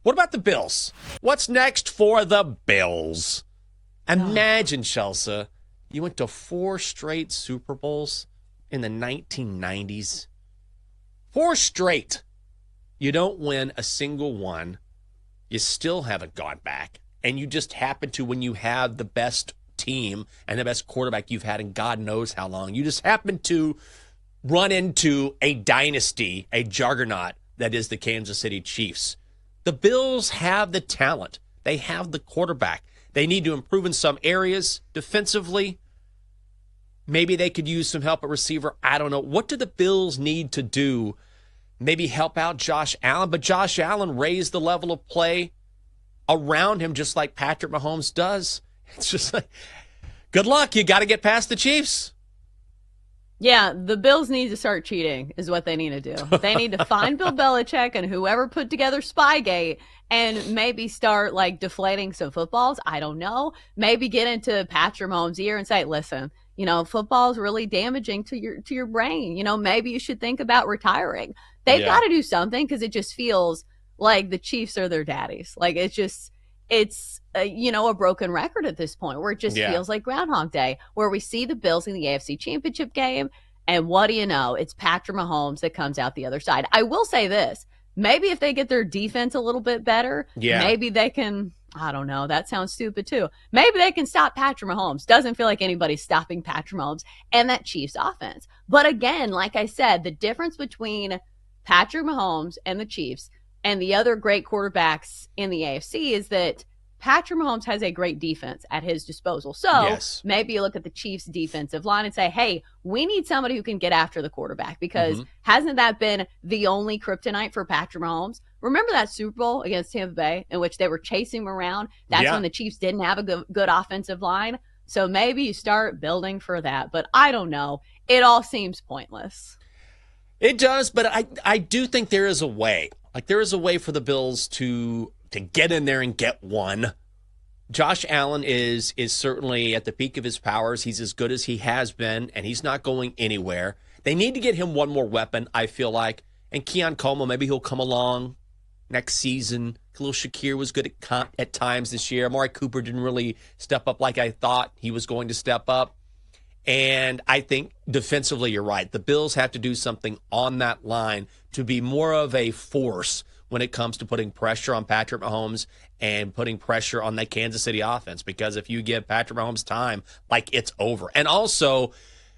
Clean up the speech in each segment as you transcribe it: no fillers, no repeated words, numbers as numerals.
What about the Bills? What's next for the Bills? Imagine, Chelsea, you went to 4 straight Super Bowls in the 1990s. 4 straight. You don't win a single one. You still haven't gone back. And you just happen to, when you have the best team and the best quarterback you've had in God knows how long, you just happen to run into a dynasty, a juggernaut that is the Kansas City Chiefs. The Bills have the talent. They have the quarterback. They need to improve in some areas defensively. Maybe they could use some help at receiver. I don't know. What do the Bills need to do? Maybe help out Josh Allen. But Josh Allen raised the level of play around him just like Patrick Mahomes does. It's just like, good luck. You got to get past the Chiefs. Yeah, the Bills need to start cheating is what they need to do. They need to find Bill Belichick and whoever put together Spygate and maybe start like deflating some footballs. I don't know. Maybe get into Patrick Mahomes' ear and say, listen, football is really damaging to your brain. Maybe you should think about retiring. They've got to do something because it just feels like the Chiefs are their daddies. Like it's a broken record at this point where it just feels like Groundhog Day, where we see the Bills in the AFC Championship game. And what do you know? It's Patrick Mahomes that comes out the other side. I will say this. Maybe if they get their defense a little bit better, maybe they can, I don't know. That sounds stupid too. Maybe they can stop Patrick Mahomes. Doesn't feel like anybody's stopping Patrick Mahomes and that Chiefs offense. But again, like I said, the difference between Patrick Mahomes and the Chiefs and the other great quarterbacks in the AFC is that Patrick Mahomes has a great defense at his disposal. So maybe you look at the Chiefs' defensive line and say, hey, we need somebody who can get after the quarterback because hasn't that been the only kryptonite for Patrick Mahomes? Remember that Super Bowl against Tampa Bay in which they were chasing him around? That's when the Chiefs didn't have a good offensive line. So maybe you start building for that. But I don't know. It all seems pointless. It does, but I do think there is a way. Like there is a way for the Bills to get in there and get one. Josh Allen is certainly at the peak of his powers. He's as good as he has been, and he's not going anywhere. They need to get him one more weapon, I feel like. And Keon Coleman, maybe he'll come along next season. Khalil Shakir was good at times this year. Amari Cooper didn't really step up like I thought he was going to step up. And I think defensively, you're right. The Bills have to do something on that line to be more of a force when it comes to putting pressure on Patrick Mahomes and putting pressure on that Kansas City offense. Because if you give Patrick Mahomes time, like it's over. And also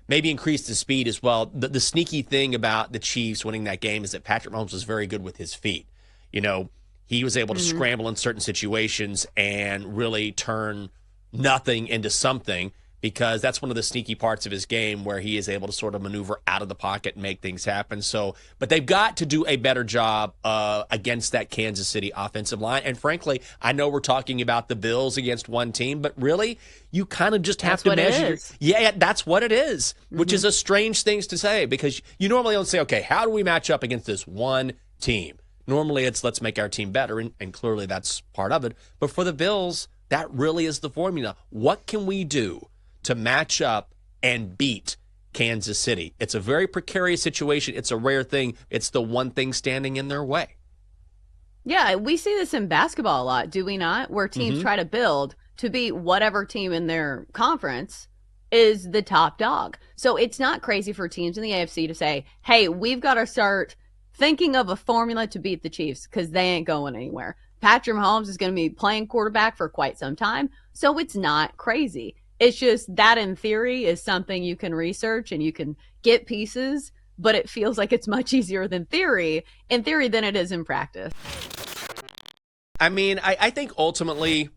maybe increase the speed as well. The sneaky thing about the Chiefs winning that game is that Patrick Mahomes was very good with his feet. He was able to scramble in certain situations and really turn nothing into something, because that's one of the sneaky parts of his game where he is able to sort of maneuver out of the pocket and make things happen. But they've got to do a better job against that Kansas City offensive line. And frankly, I know we're talking about the Bills against one team, but really, you kind of just have to measure. Yeah, that's what it is, which is a strange thing to say, because you normally don't say, okay, how do we match up against this one team? Normally it's let's make our team better, and clearly that's part of it. But for the Bills, that really is the formula. What can we do to match up and beat Kansas City? It's a very precarious situation. It's a rare thing. It's the one thing standing in their way. Yeah, we see this in basketball a lot, do we not? Where teams try to build to beat whatever team in their conference is the top dog. So it's not crazy for teams in the AFC to say, hey, we've got to start thinking of a formula to beat the Chiefs because they ain't going anywhere. Patrick Mahomes is going to be playing quarterback for quite some time, so it's not crazy. It's just that in theory is something you can research and you can get pieces, but it feels like it's much easier in theory than it is in practice. I mean, I think ultimately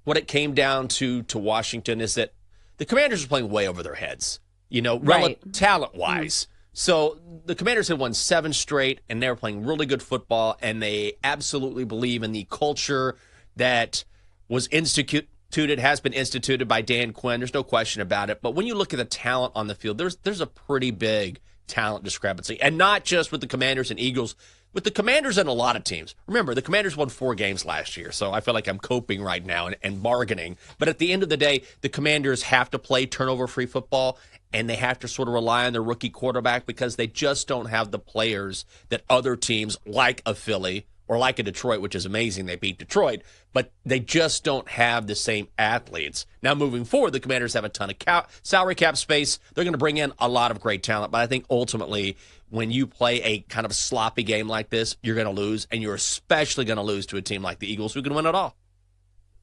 what it came down to Washington is that the Commanders are playing way over their heads, talent-wise. So the Commanders had won 7 straight, and they were playing really good football, and they absolutely believe in the culture that was has been instituted by Dan Quinn. There's no question about it. But when you look at the talent on the field, there's a pretty big talent discrepancy. And not just with the Commanders and Eagles, with the Commanders and a lot of teams. Remember, the Commanders won 4 games last year, so I feel like I'm coping right now and bargaining. But at the end of the day, the Commanders have to play turnover-free football, and they have to sort of rely on their rookie quarterback because they just don't have the players that other teams like a Philly or like a Detroit, which is amazing. They beat Detroit, but they just don't have the same athletes. Now, moving forward, the Commanders have a ton of salary cap space. They're going to bring in a lot of great talent, but I think ultimately when you play a kind of sloppy game like this, you're going to lose, and you're especially going to lose to a team like the Eagles who can win it all.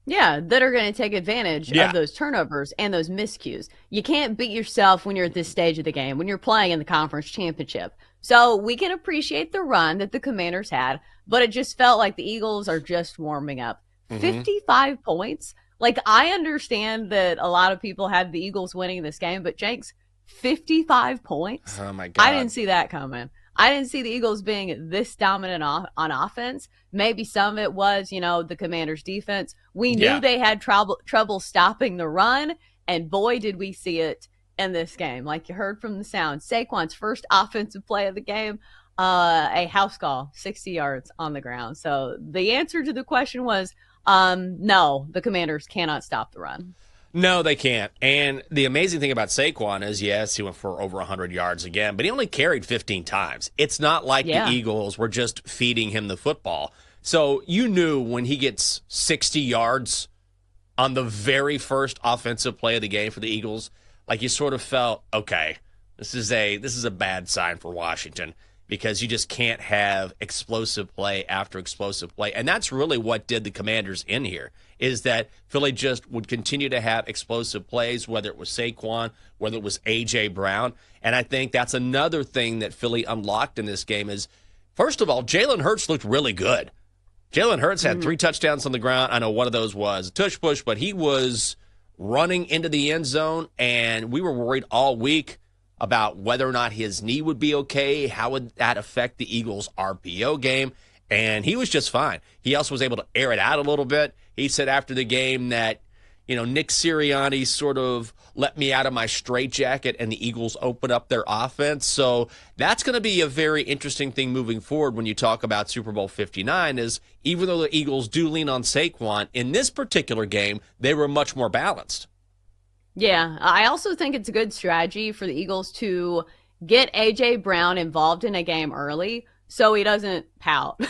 Yeah, that are going to take advantage of those turnovers and those miscues. You can't beat yourself when you're at this stage of the game, when you're playing in the conference championship. So we can appreciate the run that the Commanders had, but it just felt like the Eagles are just warming up. 55 points. Like, I understand that a lot of people had the Eagles winning this game, but Jenks, 55 points? Oh, my God. I didn't see that coming. I didn't see the Eagles being this dominant on offense. Maybe some of it was, the Commanders' defense. We knew they had trouble stopping the run, and boy, did we see it in this game. Like you heard from the sound, Saquon's first offensive play of the game, a house call, 60 yards on the ground. So the answer to the question was no, the Commanders cannot stop the run. No, they can't. And the amazing thing about Saquon is, yes, he went for over 100 yards again, but he only carried 15 times. It's not like the Eagles were just feeding him the football. So you knew when he gets 60 yards on the very first offensive play of the game for the Eagles, like you sort of felt, okay, this is a bad sign for Washington, because you just can't have explosive play after explosive play. And that's really what did the Commanders in here, is that Philly just would continue to have explosive plays, whether it was Saquon, whether it was A.J. Brown. And I think that's another thing that Philly unlocked in this game is, first of all, Jalen Hurts looked really good. Jalen Hurts had 3 touchdowns on the ground. I know one of those was a tush push, but he was running into the end zone, and we were worried all week about whether or not his knee would be okay, how would that affect the Eagles' RPO game, and he was just fine. He also was able to air it out a little bit. He said after the game that, Nick Sirianni sort of let me out of my straitjacket, and the Eagles opened up their offense. So that's going to be a very interesting thing moving forward when you talk about Super Bowl 59, is even though the Eagles do lean on Saquon, in this particular game, they were much more balanced. Yeah, I also think it's a good strategy for the Eagles to get A.J. Brown involved in a game early so he doesn't pout.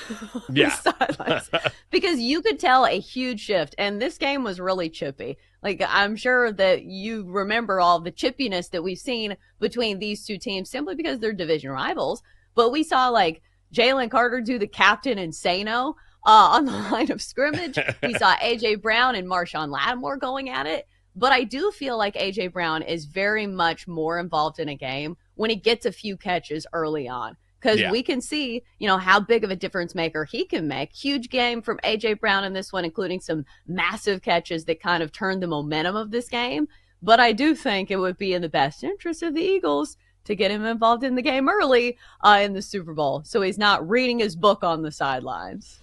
Because you could tell a huge shift, and this game was really chippy. Like, I'm sure that you remember all the chippiness that we've seen between these two teams simply because they're division rivals. But we saw, like, Jalen Carter do the Captain Insano on the line of scrimmage. We saw A.J. Brown and Marshawn Lattimore going at it. But I do feel like A.J. Brown is very much more involved in a game when he gets a few catches early on. Because we can see, how big of a difference maker he can make. Huge game from A.J. Brown in this one, including some massive catches that kind of turned the momentum of this game. But I do think it would be in the best interest of the Eagles to get him involved in the game early in the Super Bowl, so he's not reading his book on the sidelines.